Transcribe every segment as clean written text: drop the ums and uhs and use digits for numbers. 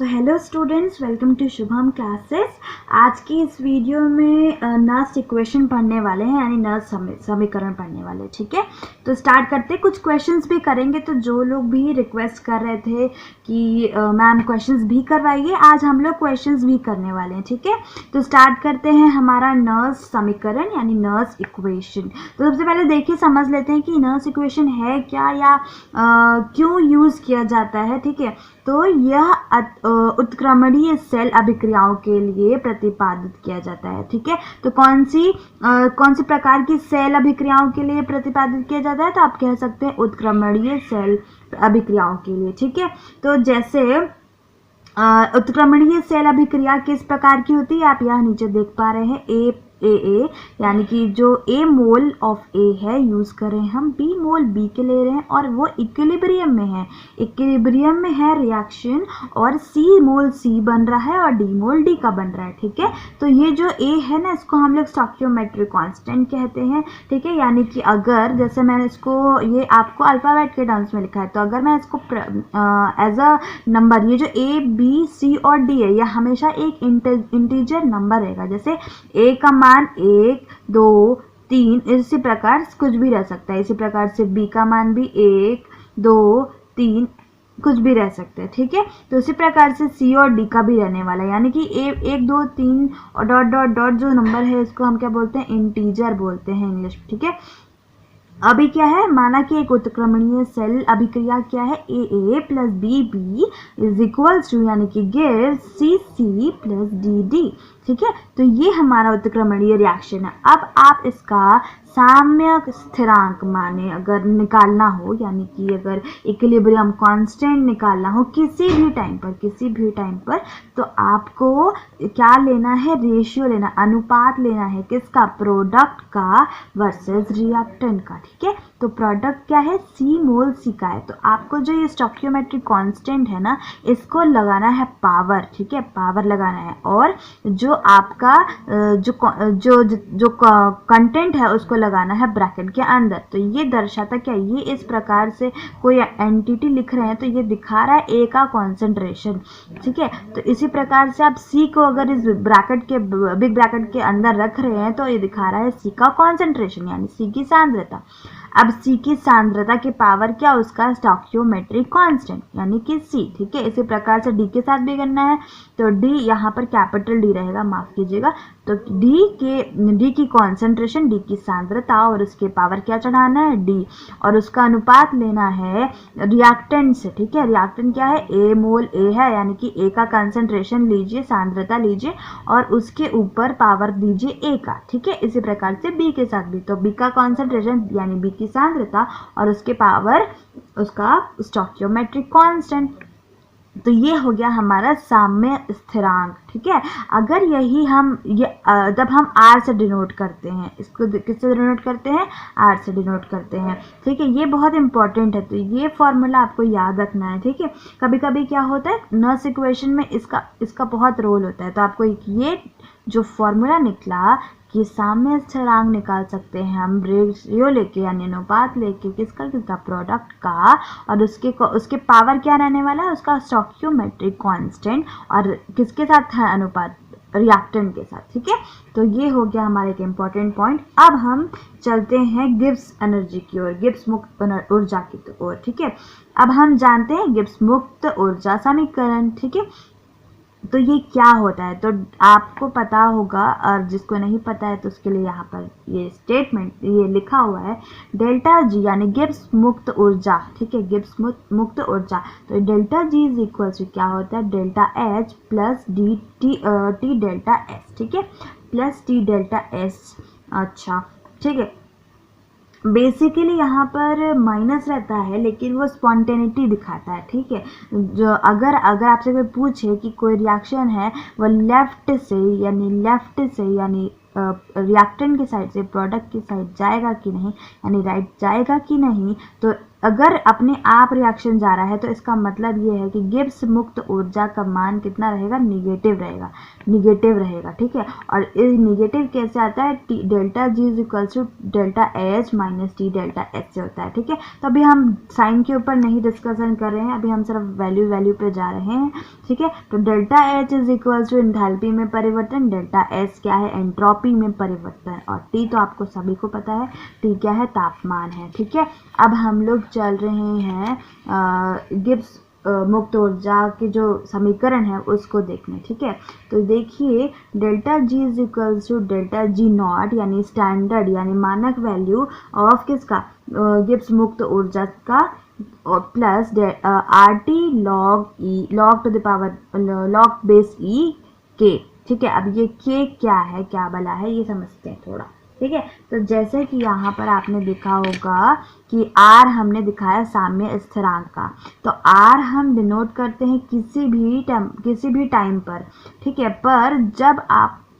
So hello students, welcome to Shubham classes. आज की इस वीडियो में नर्स इक्वेशन पढ़ने वाले हैं, यानी नर्स समीकरण पढ़ने वाले। ठीक है, तो स्टार्ट करते हैं। कुछ क्वेश्चंस भी करेंगे, तो जो लोग भी रिक्वेस्ट कर रहे थे कि मैम क्वेश्चंस भी करवाइए, आज हम लोग क्वेश्चंस भी करने वाले हैं। ठीक है, तो स्टार्ट करते हैं हमारा नर्स समीकरण यानी नर्स इक्वेशन। तो सबसे पहले देखिए, समझ लेते हैं कि नर्स इक्वेशन है क्या या क्यों यूज़ किया जाता है। ठीक है, तो यह उत्क्रमणीय सेल अभिक्रियाओं के लिए प्रतिपादित किया जाता है। ठीक है, तो कौन सी प्रकार की सेल अभिक्रियाओं के लिए प्रतिपादित किया जाता है, तो आप कह सकते हैं उत्क्रमणीय सेल अभिक्रियाओं के लिए। ठीक है, तो जैसे उत्क्रमणीय सेल अभिक्रिया किस प्रकार की होती है, आप यहाँ नीचे देख पा रहे हैं। ए यानी कि जो ए मोल ऑफ ए है यूज कर रहे हैं हम, बी मोल बी के ले रहे हैं और वो इक्विलिब्रियम में है, इक्विलिब्रियम में है रिएक्शन, और सी मोल सी बन रहा है और डी मोल डी का बन रहा है। ठीक है, तो ये जो ए है ना, इसको हम लोग स्टोइकियोमेट्रिक कांस्टेंट कहते हैं। ठीक है, यानी कि अगर जैसे मैंने इसको, ये आपको अल्फाबेट के टर्म्स में लिखा है, तो अगर मैं इसको एज अ नंबर, ये जो ए बी सी और डी है, यह हमेशा एक इंटीजर नंबर रहेगा। जैसे ए का मान 1 2 3, इसी प्रकार कुछ भी रह सकता है। इसी प्रकार से बी का मान भी 1 2 3 कुछ भी रह सकते हैं। ठीक है, तो इसी प्रकार से सी और डी का भी रहने वाला है, यानी कि 1 2 3 और डॉट डॉट डॉट जो नंबर है, इसको हम क्या बोलते हैं, इंटीजर बोलते हैं इंग्लिश। ठीक है, अभी क्या है, माना कि एक उत्क्रमणीय सेल अभिक्रिया क्या है, A plus B B is equals to, यानी कि give C C plus D D. ठीक है, तो ये हमारा उत्क्रमणीय रिएक्शन है। अब आप इसका साम्यक स्थिरांक माने अगर निकालना हो, यानी कि अगर इक्विलिब्रियम कांस्टेंट निकालना हो किसी भी टाइम पर, तो आपको क्या लेना है, रेशियो लेना, अनुपात लेना है, किसका, प्रोडक्ट का वर्सेस रिएक्टेंट का। ठीक है, तो प्रोडक्ट क्या है, सी मोल सी का है, तो आपको जो ये स्टोइकियोमेट्रिक कांस्टेंट है ना, इसको लगाना है पावर। ठीक है, पावर लगाना है, और जो आपका जो कंटेंट है उसको लगाना है ब्रैकेट के अंदर। तो ये दर्शाता क्या, ये इस प्रकार से कोई एंटिटी लिख रहे हैं, तो ये दिखा रहा है ए का कॉन्सेंट्रेशन। ठीक है, तो इसी प्रकार से आप सी को अगर इस ब्रैकेट के, बिग ब्रैकेट के अंदर रख रहे हैं, तो ये दिखा रहा है सी का कॉन्सेंट्रेशन यानी सी की सांद्रता। अब सी की सांद्रता के पावर क्या, उसका स्टोइकियोमेट्रिक कांस्टेंट यानी कि सी। ठीक है, इसी प्रकार से डी के साथ भी करना है, तो डी यहाँ पर कैपिटल डी रहेगा, माफ कीजिएगा। तो डी की कॉन्सेंट्रेशन, डी की सांद्रता, और उसके पावर क्या चढ़ाना है, डी, और उसका अनुपात लेना है रिएक्टेंट से। ठीक है, रिएक्टेंट क्या है, ए मोल ए है, यानी कि ए का कंसंट्रेशन लीजिए, सांद्रता लीजिए, और उसके ऊपर पावर दीजिए ए का। ठीक है, इसी प्रकार से बी के साथ भी, तो बी का कॉन्सेंट्रेशन यानी बी की सांद्रता और उसके पावर उसका स्टोइकियोमेट्रिक कांस्टेंट। तो ये हो गया हमारा साम्य स्थिरांक। ठीक है, अगर यही हम जब हम आर से डिनोट करते हैं, इसको किससे डिनोट करते हैं, आर से डिनोट करते हैं। ठीक है, ये बहुत इंपॉर्टेंट है, तो ये फॉर्मूला आपको याद रखना है। ठीक है, कभी कभी क्या होता है, नर्स इक्वेशन में इसका बहुत रोल होता है, तो आपको ये जो फॉर्मूला निकला कि साम्य स्थिरांक निकाल सकते हैं हम रेशियो लेके, यानी अनुपात लेके, किसका प्रोडक्ट का, और उसके पावर क्या रहने वाला है, उसका स्टोइकियोमेट्रिक कांस्टेंट, और किसके साथ है अनुपात, रिएक्टेंट के साथ। ठीक है, तो ये हो गया हमारा एक इम्पॉर्टेंट पॉइंट। अब हम चलते हैं गिब्स एनर्जी की ओर, गिब्स मुक्त ऊर्जा की ओर। ठीक है, अब हम जानते हैं गिब्स मुक्त ऊर्जा समीकरण। ठीक है, तो ये क्या होता है, तो आपको पता होगा, और जिसको नहीं पता है तो उसके लिए यहाँ पर ये स्टेटमेंट ये लिखा हुआ है, डेल्टा जी यानी गिब्स मुक्त ऊर्जा। ठीक है, गिब्स मुक्त ऊर्जा, तो delta G is equal to क्या होता है, delta H plus D T delta S. ठीक है, प्लस टी डेल्टा एस। अच्छा, ठीक है, बेसिकली यहाँ पर माइनस रहता है, लेकिन वो स्पॉन्टेनिटी दिखाता है। ठीक है, जो अगर आपसे कोई पूछे कि कोई रिएक्शन है वो लेफ्ट से यानी रिएक्टेंट की साइड से प्रोडक्ट की साइड जाएगा कि नहीं, यानी राइट जाएगा कि नहीं, तो अगर अपने आप रिएक्शन जा रहा है तो इसका मतलब ये है कि गिब्स मुक्त ऊर्जा का मान कितना रहेगा, निगेटिव रहेगा, निगेटिव रहेगा, ठीक है। और इस निगेटिव कैसे आता है, T delta G is equals to delta H minus T delta H से होता है, ठीक है। तो अभी हम साइन के ऊपर नहीं डिस्कशन कर रहे हैं, अभी हम सिर्फ वैल्यू पे जा रहे हैं, ठीक है। तो delta H is equals to enthalpy में परिवर्तन, डेल्टा एस क्या है, एंट्रोपी में परिवर्तन, और टी तो आपको सभी को पता है, टी क्या है, तापमान है, ठीक है। अब हम लोग चल रहे हैं गिब्स मुक्त ऊर्जा के जो समीकरण है उसको देखने, ठीक है। तो देखिए delta G is equals to delta G not यानी स्टैंडर्ड यानी मानक वैल्यू ऑफ किसका, गिब्स मुक्त ऊर्जा का, और plus R T log E log to the power log base E के, ठीक है। अब ये के क्या है, क्या भला है, ये समझते हैं थोड़ा, ठीक है। तो जैसे कि यहाँ पर आपने देखा होगा कि आर हमने दिखाया साम्य स्थिरांक का, तो आर हम डिनोट करते हैं किसी भी टाइम पर, ठीक है। पर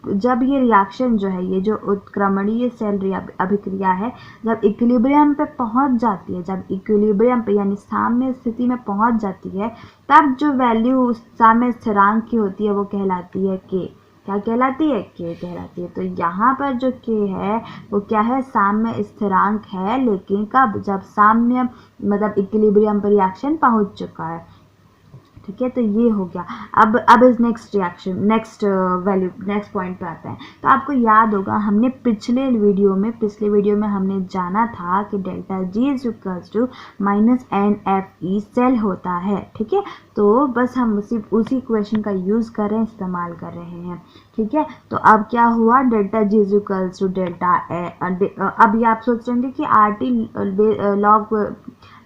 जब ये रिएक्शन जो है, ये जो उत्क्रमणीय सेल अभिक्रिया है, जब इक्विलिब्रियम पे पहुंच जाती है, जब इक्विलिब्रियम पे यानी साम्य स्थिति में पहुंच जाती है, तब जो वैल्यू साम्य स्थिरांक की होती है वो कहलाती है के। क्या कहलाती है, के कहलाती है। तो यहाँ पर जो के है वो क्या है, साम्य स्थिरांक है, लेकिन कब, जब साम्य मतलब इक्विलिब्रियम पर रिएक्शन पहुंच चुका है, ठीक है। तो ये हो गया। अब इस next reaction, next value, next point पे आते हैं। तो आपको याद होगा हमने पिछले वीडियो में हमने जाना था कि delta G is equals to minus N F E cell होता है, ठीक है। तो बस हम उसी इक्वेशन का यूज़ कर रहे हैं, इस्तेमाल कर रहे हैं, ठीक है। तो अब क्या हुआ, delta G is equals to delta A, अब ये आप सोच रहे हैं कि R T log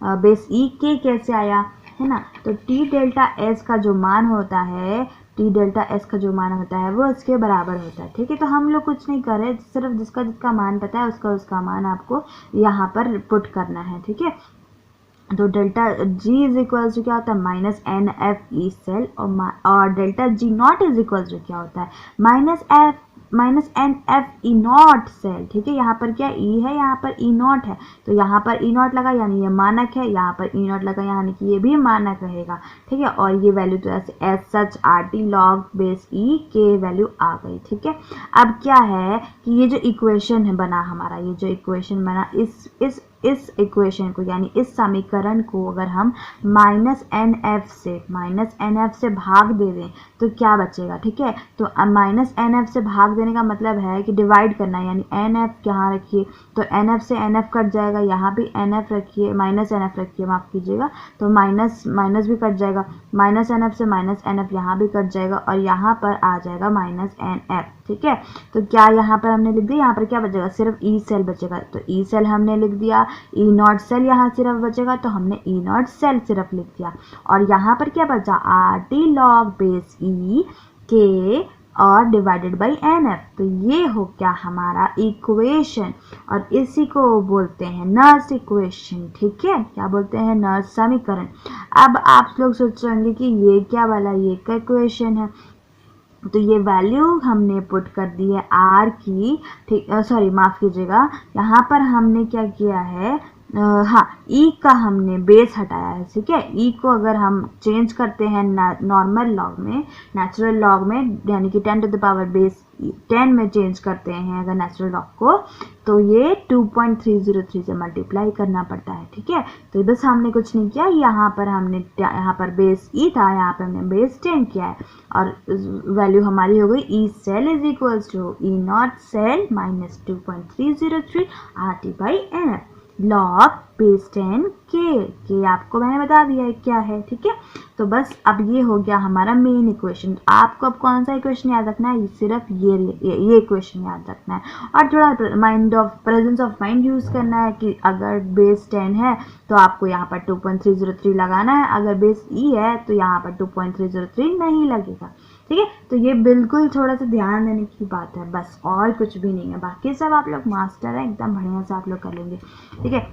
base E के कैसे आया, है ना। तो टी डेल्टा एस का जो मान होता है, टी डेल्टा एस का जो मान होता है वो इसके बराबर होता है, ठीक है। तो हम लोग कुछ नहीं कर रहे, सिर्फ जिसका मान पता है उसका मान आपको यहाँ पर पुट करना है, ठीक है। तो delta G is equal to क्या होता है, minus N F E cell, और delta G nought is equal to क्या होता है, minus N F E not cell, ठीक है। यहाँ पर क्या ई है, यहाँ पर ई नॉट है, तो यहाँ पर ई नॉट लगा यानी ये मानक है, यहाँ पर ई नॉट लगा यानी कि ये भी मानक रहेगा, ठीक है। और ये वैल्यू तो ऐसे as such R T log base E के वैल्यू आ गई, ठीक है। अब क्या है कि ये जो इक्वेशन है बना हमारा, ये जो इक्वेशन बना, इस इक्वेशन को यानी इस समीकरण को अगर हम माइनस एन एफ से भाग दे दें तो क्या बचेगा, ठीक है। तो माइनस एन एफ से भाग देने का मतलब है कि डिवाइड करना है, यानी एन एफ यहाँ रखिए तो एन एफ से एन एफ कट जाएगा, यहाँ भी एन एफ रखिए, माइनस एन एफ रखिए, माफ़ कीजिएगा, तो माइनस भी कट जाएगा, माइनस एन एफ से माइनस एन एफ यहाँ भी कट जाएगा, और यहाँ पर आ जाएगा माइनस एन एफ, ठीक है। तो क्या यहाँ पर हमने लिख दिया, यहाँ पर क्या बचेगा, सिर्फ ई सेल बचेगा, तो ई सेल हमने लिख दिया, ई नॉट सेल यहाँ सिर्फ बचेगा, तो हमने ई नॉट सेल सिर्फ लिख दिया, और यहाँ पर क्या बचा, are T log base E के और डिवाइडेड बाई एन एफ। तो ये हो क्या हमारा इक्वेशन, और इसी को बोलते हैं नर्स इक्वेशन, ठीक है। क्या बोलते हैं, नर्स समीकरण। अब आप लोग सोच रहे होंगे कि ये क्या वाला, ये क्या इक्वेशन है, तो ये वैल्यू हमने पुट कर दी है आर की, ठीक, सॉरी माफ़ कीजिएगा, यहाँ पर हमने क्या किया है, हाँ ई का हमने बेस हटाया है, ठीक है। ई को अगर हम चेंज करते हैं नॉर्मल लॉग में, नेचुरल लॉग में, यानी कि 10 टू द पावर बेस 10 में चेंज करते हैं अगर नेचुरल लॉग को, तो ये 2.303 से मल्टीप्लाई करना पड़ता है, ठीक है। तो बस हमने कुछ नहीं किया, यहाँ पर बेस ई था, यहाँ पर हमने बेस 10 किया है, और वैल्यू हमारी हो गई E cell is equals to E not cell minus 2.303 R T by N F log base 10 के आपको मैंने बता दिया है क्या है, ठीक है। तो बस अब ये हो गया हमारा मेन इक्वेशन। आपको अब कौन सा इक्वेशन याद रखना है, सिर्फ ये इक्वेशन याद रखना है, और थोड़ा प्रेजेंस ऑफ माइंड यूज़ करना है कि अगर बेस 10 है तो आपको यहाँ पर 2.303 लगाना है, अगर बेस ई है तो यहाँ पर 2.303 नहीं लगेगा, ठीक है। तो ये बिल्कुल थोड़ा सा ध्यान देने की बात है, बस और कुछ भी नहीं है, बाकी सब आप लोग मास्टर है, एकदम बढ़िया से आप लोग कर लेंगे, ठीक है।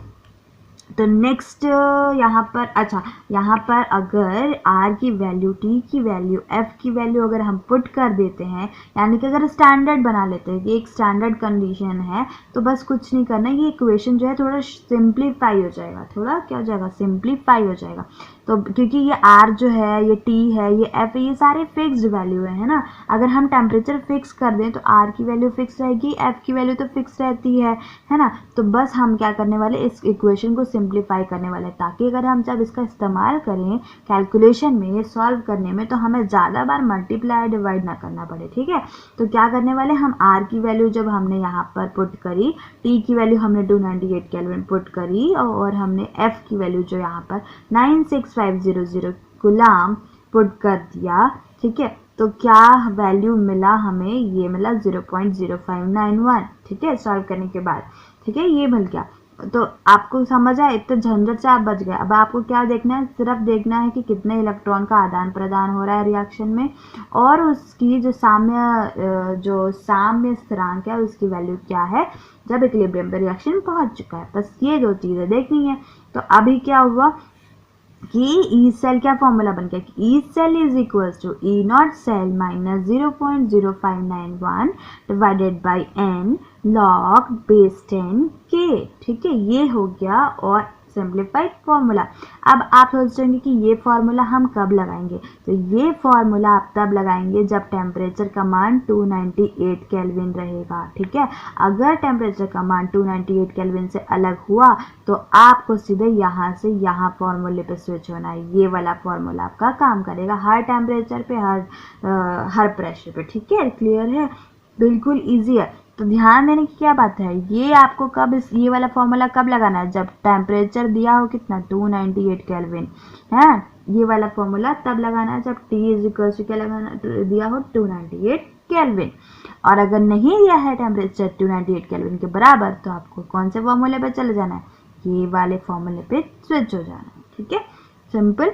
तो नेक्स्ट यहाँ पर, अच्छा यहाँ पर अगर r की वैल्यू, t की वैल्यू, f की वैल्यू अगर हम पुट कर देते हैं, यानी कि अगर स्टैंडर्ड बना लेते हैं कि एक स्टैंडर्ड कंडीशन है, तो बस कुछ नहीं करना, ये इक्वेशन जो है थोड़ा सिंप्लीफाई हो जाएगा, थोड़ा क्या हो जाएगा, सिंप्लीफाई हो जाएगा। तो क्योंकि ये r जो है, ये t है, ये f है, ये सारे फिक्स्ड वैल्यू है ना। अगर हम टेम्परेचर फिक्स कर दें तो r की वैल्यू फिक्स रहेगी, f की वैल्यू तो फिक्स रहती है ना। तो बस हम क्या करने वाले, इस इक्वेशन को सिंप्लीफाई करने वाले, ताकि अगर हम जब इसका इस्तेमाल करें कैलकुलेशन में, सॉल्व करने में, तो हमें ज़्यादा बार मल्टीप्लाई डिवाइड ना करना पड़े, ठीक है। तो क्या करने वाले, हम r की वैल्यू जब हमने यहाँ पर पुट करी, t की वैल्यू हमने 298 केल्विन पुट करी, और हमने f की वैल्यू जो यहाँ पर 96500 कूलम पुट कर दिया, ठीक है। तो क्या वैल्यू मिला हमें, ये मिला 0.0591, ठीक है, सॉल्व करने के बाद, ठीक है, ये मिल गया। तो आपको समझ आया, इतने झंझट से आप बच गए। अब आपको क्या देखना है, सिर्फ देखना है कि कितने इलेक्ट्रॉन का आदान प्रदान हो रहा है रिएक्शन में, और उसकी जो साम्य स्थिरांक है उसकी वैल्यू क्या है जब इक्विलिब्रियम पे रिएक्शन पहुंच चुका है। बस ये दो चीज़ें देखनी है। तो अभी क्या हुआ कि ई सेल क्या फॉर्मूला बन गया कि E cell is equals to E not cell minus 0.0591 divided by N log base 10 के, ठीक है, ये हो गया और सिंप्लीफाइड फॉर्मूला। अब आप सोचेंगे कि ये फॉर्मूला हम कब लगाएंगे, तो ये फॉर्मूला आप तब लगाएंगे जब टेम्परेचर का मान 298 केल्विन रहेगा, ठीक है। अगर टेम्परेचर का मान 298 केल्विन से अलग हुआ तो आपको सीधे यहाँ से यहाँ फॉर्मूले पे स्विच होना है। ये वाला फॉर्मूला आपका काम करेगा हर टेम्परेचर पे, हर प्रेशर पे, ठीक है। क्लियर है, बिल्कुल ईजी है। तो ध्यान देने की क्या बात है, ये आपको कब ये वाला फॉर्मूला कब लगाना है, जब टेम्परेचर दिया हो कितना 298 केल्विन है, ये वाला फॉर्मूला तब लगाना है जब T इज इक्वल टू क्या लगाना दिया हो 298 केल्विन। और अगर नहीं दिया है टेम्परेचर 298 केल्विन के बराबर, तो आपको कौन से फॉर्मूले पे चले जाना है, ये वाले फॉर्मूले पे स्विच हो जाना है, ठीक है, सिंपल।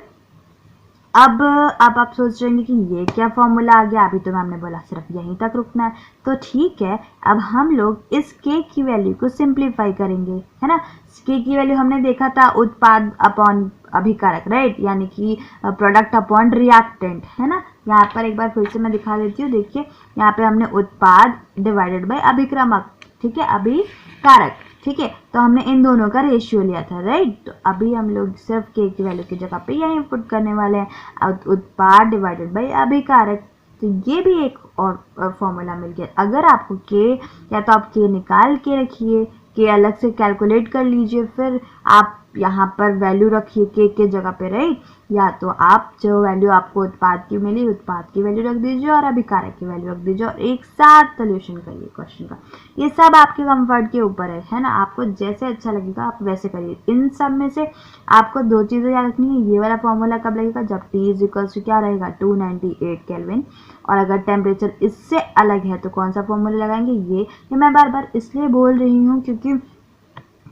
अब आप सोच रहे हैं कि ये क्या फॉर्मूला आ गया, अभी तो मैम ने बोला सिर्फ यहीं तक रुकना है। तो ठीक है, अब हम लोग इस k की वैल्यू को सिंप्लीफाई करेंगे, है ना। k की वैल्यू हमने देखा था उत्पाद अपॉन अभिकारक, राइट, यानी कि प्रोडक्ट अपॉन रिएक्टेंट, है ना। यहाँ पर एक बार फिर से मैं दिखा देती हूँ, देखिए यहाँ पे हमने उत्पाद डिवाइडेड बाई अभिक्रमक, ठीक है, अभिकारक, ठीक है। तो हमने इन दोनों का रेशियो लिया था, राइट। तो अभी हम लोग सिर्फ k की वैल्यू की जगह पे यही पुट करने वाले हैं, उत्पाद डिवाइडेड बाई अभिकारक। तो ये भी एक और फॉर्मूला मिल गया। अगर आपको k, या तो आप k निकाल के रखिए, k अलग से कैलकुलेट कर लीजिए, फिर आप यहाँ पर वैल्यू रखिए k के जगह पे, राइट, या तो आप जो वैल्यू आपको उत्पाद की मिली, उत्पाद की वैल्यू रख दीजिए और अभिकारक की वैल्यू रख दीजिए, और एक साथ सोल्यूशन करिए क्वेश्चन का। ये सब आपके कंफर्ट के ऊपर है ना, आपको जैसे अच्छा लगेगा आप वैसे करिए। इन सब में से आपको दो चीज़ें याद रखनी है, ये वाला फॉर्मूला कब लगेगा, जब T इज इक्वल टू क्या रहेगा 298 केल्विन, और अगर टेम्परेचर इससे अलग है तो कौन सा फॉर्मूला लगाएंगे, ये मैं बार बार इसलिए बोल रही हूँ क्योंकि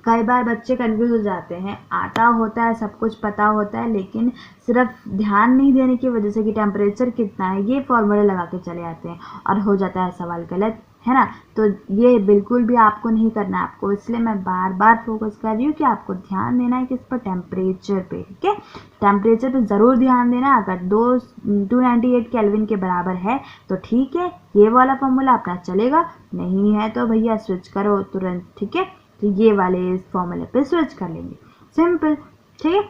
कई बार बच्चे कंफ्यूज हो जाते हैं, आता होता है, सब कुछ पता होता है, लेकिन सिर्फ ध्यान नहीं देने की वजह से कि टेम्परेचर कितना है, ये फॉर्मूले लगा के चले आते हैं और हो जाता है सवाल गलत, है ना। तो ये बिल्कुल भी आपको नहीं करना है, आपको इसलिए मैं बार बार फोकस कर रही हूँ कि आपको ध्यान देना है किस पर, टेम्परेचर पे, ठीक है। टेम्परेचर पे ज़रूर ध्यान देना। अगर 298 केल्विन के बराबर है तो ठीक है, ये वाला फॉर्मूला अपना चलेगा, नहीं है तो भैया स्विच करो तुरंत, ठीक है। तो ये वाले इस फॉर्मूले पे स्विच कर लेंगे, सिंपल, ठीक है।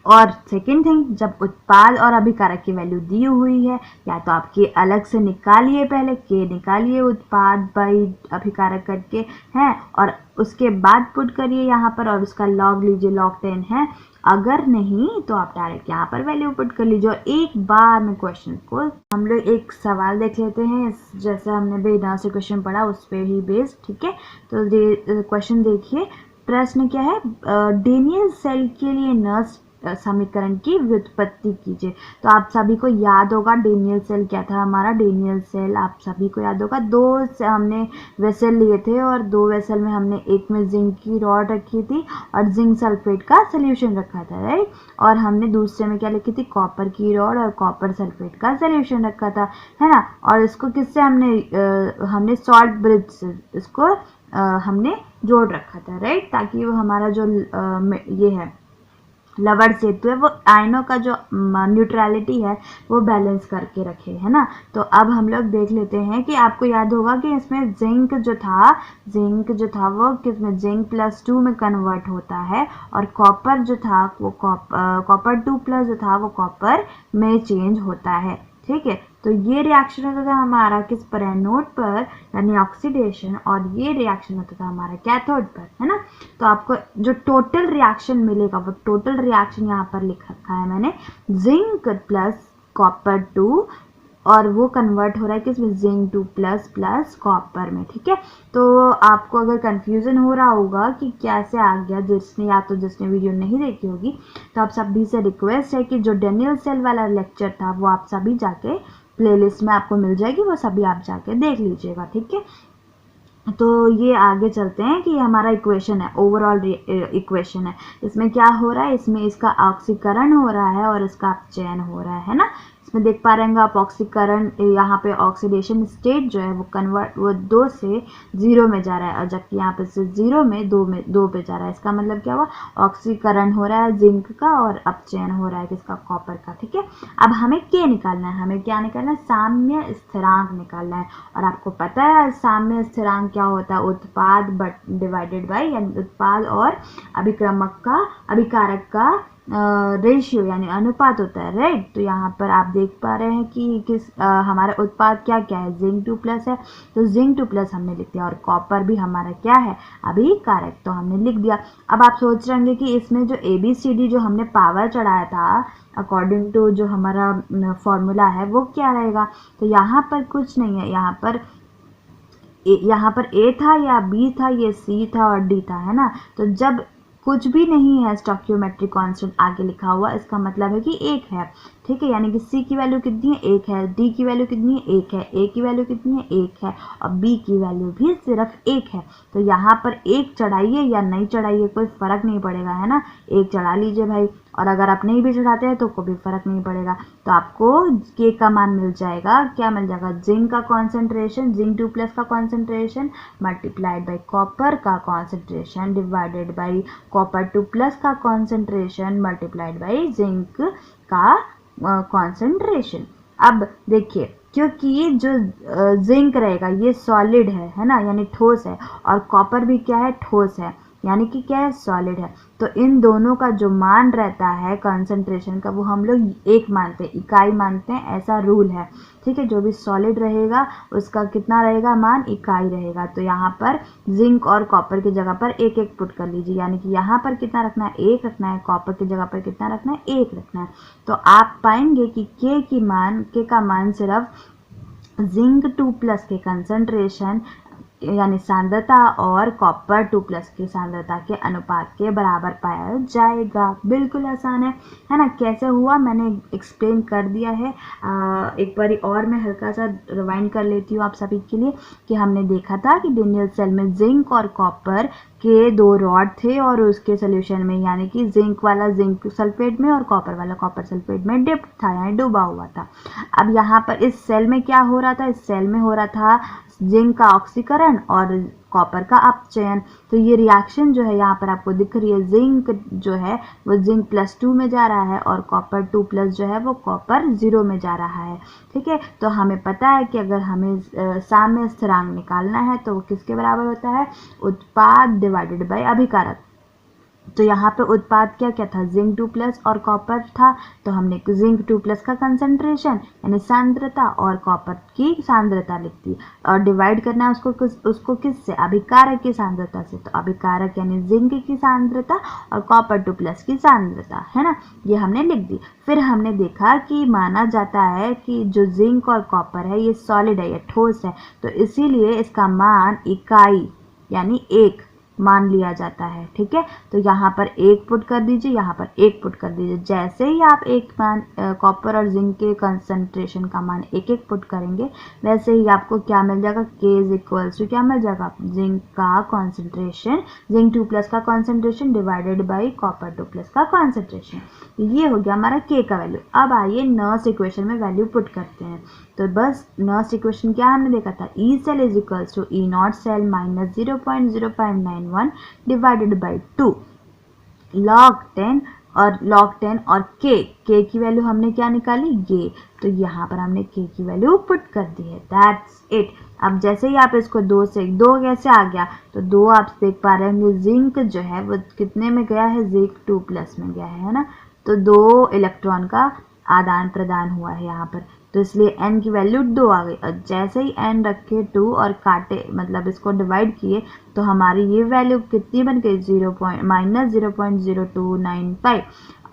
और सेकेंड थिंग, जब उत्पाद और अभिकारक की वैल्यू दी हुई है, या तो आप के अलग से निकालिए, पहले के निकालिए उत्पाद बाई अभिकारक करके हैं, और उसके बाद पुट करिए यहाँ पर और उसका लॉग लीजिए, log 10 है। अगर नहीं तो आप डायरेक्ट यहाँ पर वैल्यू पुट कर लीजिए। और एक बार में क्वेश्चन को हम लोग एक सवाल देख लेते हैं, जैसे हमने बेना से क्वेश्चन पढ़ा उस पर ही बेस्ड, ठीक है। तो क्वेश्चन देखिए, प्रश्न क्या है, डेनियल सेल के लिए नर्स समीकरण की व्युत्पत्ति कीजिए। तो आप सभी को याद होगा डेनियल सेल क्या था हमारा। डेनियल सेल आप सभी को याद होगा, दो से हमने वेसल लिए थे और दो वेसल में हमने एक में जिंक की रॉड रखी थी और जिंक सल्फेट का सोल्यूशन रखा था, राइट। और हमने दूसरे में क्या लिखी थी, कॉपर की रॉड और कॉपर सल्फेट का सोल्यूशन रखा था, है ना। और इसको किससे हमने सॉल्ट ब्रिज से इसको हमने जोड़ रखा था, राइट, ताकि वो हमारा जो ये है लवण सेतु है वो आयनों का जो न्यूट्रलिटी है वो बैलेंस करके रखे, है ना। तो अब हम लोग देख लेते हैं कि आपको याद होगा कि इसमें जिंक जो था वो किसमें, जिंक +2 में कन्वर्ट होता है और कॉपर जो था वो कॉपर 2+ जो था वो कॉपर में चेंज होता है, ठीक है। तो ये रिएक्शन होता था हमारा किस पर, एनोड पर, यानी ऑक्सीडेशन, और ये रिएक्शन होता था हमारा कैथोड पर, है ना। तो आपको जो टोटल रिएक्शन मिलेगा वो टोटल रिएक्शन यहाँ पर लिख रखा है मैंने, जिंक प्लस कॉपर 2 और वो कन्वर्ट हो रहा है किसमें, जिंक 2+ कॉपर में, ठीक है। तो आपको अगर कंफ्यूजन हो रहा होगा कि कैसे आ गया, जिसने वीडियो नहीं देखी होगी, तो आप सभी से रिक्वेस्ट है कि जो डेनियल सेल वाला लेक्चर था वो आप सभी जाके प्लेलिस्ट में आपको मिल जाएगी, वो सभी आप जाके देख लीजिएगा, ठीक है। तो ये आगे चलते हैं कि हमारा इक्वेशन है, ओवरऑल इक्वेशन है। इसमें क्या हो रहा है, इसमें इसका ऑक्सीकरण हो रहा है और इसका अपचयन हो रहा है ना। इसमें देख पा रहे हैं आप ऑक्सीकरण, यहाँ पे ऑक्सीडेशन स्टेट जो है वो 2 से 0 में जा रहा है और जबकि यहाँ पे से 0 में 2 पे जा रहा है। इसका मतलब क्या हुआ, ऑक्सीकरण हो रहा है जिंक का और अपचयन हो रहा है किसका, कॉपर का, ठीक है। अब हमें क्या निकालना है, हमें क्या निकालना है, साम्य स्थिरांक निकालना है। और आपको पता है साम्य स्थिरांक क्या होता है, उत्पाद डिवाइडेड बाय, यानी उत्पाद और अभिकारक का रेशियो यानी अनुपात होता है, राइट। तो यहाँ पर आप देख पा रहे हैं कि हमारा उत्पाद क्या क्या है, जिंक 2+ है, तो जिंक 2+ हमने लिख दिया और कॉपर भी हमारा क्या है, अभिकारक, तो हमने लिख दिया। अब आप सोच रहे होंगे कि इसमें जो ABCD जो हमने पावर चढ़ाया था अकॉर्डिंग टू जो हमारा फॉर्मूला है वो क्या रहेगा। तो यहाँ पर कुछ नहीं है, यहाँ पर A था या B था, ये C था और D था, है ना। तो जब कुछ भी नहीं है स्टोइकियोमेट्रिक कांस्टेंट आगे लिखा हुआ, इसका मतलब है कि 1 है, ठीक है। यानी कि C की वैल्यू कितनी है, 1 है, D की वैल्यू कितनी है, 1 है, A की वैल्यू कितनी है, 1 है और B की वैल्यू भी सिर्फ 1 है। तो यहाँ पर 1 चढ़ाइए या नहीं चढ़ाइए कोई फर्क नहीं पड़ेगा, है ना। 1 चढ़ा लीजिए भाई, और अगर आप नहीं भी चढ़ाते हैं तो कोई भी फर्क नहीं पड़ेगा। तो आपको K का मान मिल जाएगा, क्या मिल जाएगा, जिंक का कॉन्सेंट्रेशन, जिंक 2+ का कॉन्सेंट्रेशन मल्टीप्लाइड बाई कॉपर का कॉन्सेंट्रेशन डिवाइडेड बाई कॉपर 2+ का कॉन्सेंट्रेशन मल्टीप्लाइड बाई जिंक का कॉन्सेंट्रेशन। अब देखिए, क्योंकि जो जिंक रहेगा ये सॉलिड है ना, यानी ठोस है, और कॉपर भी क्या है, ठोस है, यानी कि क्या है, सॉलिड है। तो इन दोनों का जो मान रहता है कंसंट्रेशन का वो हम लोग एक मानते हैं, इकाई मानते हैं, ऐसा रूल है, ठीक है। जो भी सॉलिड रहेगा उसका कितना रहेगा मान, इकाई रहेगा। तो यहाँ पर जिंक और कॉपर की जगह पर 1 पुट कर लीजिए, यानी कि यहाँ पर कितना रखना है, 1 रखना है, कॉपर की जगह पर कितना रखना है, 1 रखना है। तो आप पाएंगे कि के का मान सिर्फ जिंक 2+ के कंसंट्रेशन यानी सांद्रता और कॉपर 2+ की सांद्रता के अनुपात के बराबर पाया जाएगा। बिल्कुल आसान है ना। कैसे हुआ मैंने एक्सप्लेन कर दिया है। एक बार और मैं हल्का सा रिवाइंड कर लेती हूँ आप सभी के लिए कि हमने देखा था कि डेनियल सेल में जिंक और कॉपर के 2 रॉड थे और उसके सोल्यूशन में यानी कि जिंक वाला जिंक सल्फेट में और कॉपर वाला कॉपर सल्फेट में डिप था, यानी डूबा हुआ था। अब यहाँ पर इस सेल में क्या हो रहा था, इस सेल में हो रहा था जिंक का ऑक्सीकरण और कॉपर का अपचयन। तो ये रिएक्शन जो है यहाँ पर आपको दिख रही है, जिंक जो है वो जिंक +2 में जा रहा है और कॉपर 2+ जो है वो कॉपर 0 में जा रहा है, ठीक है। तो हमें पता है कि अगर हमें साम्य स्थिरांक निकालना है तो वो किसके बराबर होता है, उत्पाद डिवाइडेड बाय अभिकारक। तो यहाँ पे उत्पाद क्या क्या था, जिंक 2+ और कॉपर था, तो हमने जिंक 2+ का कंसंट्रेशन यानी सांद्रता और कॉपर की सांद्रता लिख दी और डिवाइड करना है उसको किससे, अभिकारक की सांद्रता से। तो अभिकारक यानी जिंक की सांद्रता और कॉपर 2+ की सांद्रता, है ना, ये हमने लिख दी। फिर हमने देखा कि माना जाता है कि जो जिंक और कॉपर है ये सॉलिड है, ये ठोस है, तो इसीलिए इसका मान इकाई यानी 1 मान लिया जाता है। ठीक है, तो यहाँ पर 1 पुट कर दीजिए, यहाँ पर 1 पुट कर दीजिए। जैसे ही आप एक मान कॉपर और जिंक के कंसंट्रेशन का मान 1-1 पुट करेंगे, वैसे ही आपको क्या मिल जाएगा, K इज इक्वल्स टू क्या मिल जाएगा, जिंक का कॉन्सेंट्रेशन, जिंक 2+ का कॉन्सेंट्रेशन डिवाइडेड बाई कॉपर 2+ का कॉन्सेंट्रेशन। ये हो गया हमारा K का वैल्यू। अब आइए नर्स इक्वेशन में वैल्यू पुट करते हैं। तो बस नर्स इक्वेशन क्या हमने देखा था, E cell is equals to E not cell minus 0.0591 divided by 2 log 10 और k की वैल्यू हमने क्या निकाली, ये। तो यहाँ पर हमने k की वैल्यू पुट कर दी है। That's it. अब जैसे ही आप इसको 2 से 2 कैसे आ गया, तो 2 आप देख पा रहे होंगे जिंक जो है वो कितने में गया है, जिंक 2+ में गया है ना। तो 2 इलेक्ट्रॉन का आदान प्रदान हुआ है यहाँ पर, तो इसलिए n की वैल्यू 2 आ गई। और जैसे ही n रखे 2 और काटे मतलब इसको डिवाइड किए, तो हमारी ये वैल्यू कितनी बन गई, -0.0295,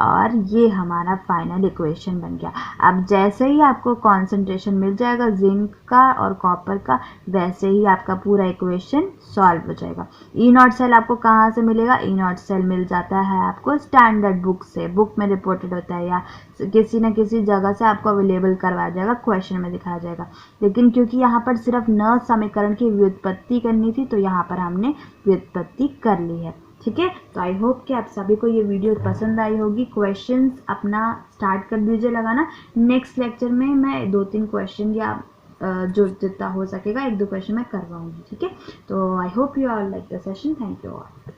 और ये हमारा फाइनल इक्वेशन बन गया। अब जैसे ही आपको कॉन्सेंट्रेशन मिल जाएगा जिंक का और कॉपर का, वैसे ही आपका पूरा इक्वेशन सॉल्व हो जाएगा। ई नॉट सेल आपको कहाँ से मिलेगा, ई नॉट सेल मिल जाता है आपको स्टैंडर्ड बुक से, बुक में रिपोर्टेड होता है या किसी न किसी जगह से आपको अवेलेबल करवाया जाएगा, क्वेश्चन में दिखाया जाएगा। लेकिन क्योंकि यहाँ पर सिर्फ नर्स समीकरण की व्युत्पत्ति करनी थी, तो यहाँ पर हमने व्युत्पत्ति कर ली है। ठीक है, तो आई होप कि आप सभी को ये वीडियो पसंद आई होगी। क्वेश्चंस अपना स्टार्ट कर दीजिए लगाना। नेक्स्ट लेक्चर में मैं 2-3 क्वेश्चन या जो जितना हो सकेगा 1-2 क्वेश्चन मैं करवाऊंगी। ठीक है, तो I hope you all like the session. Thank you all.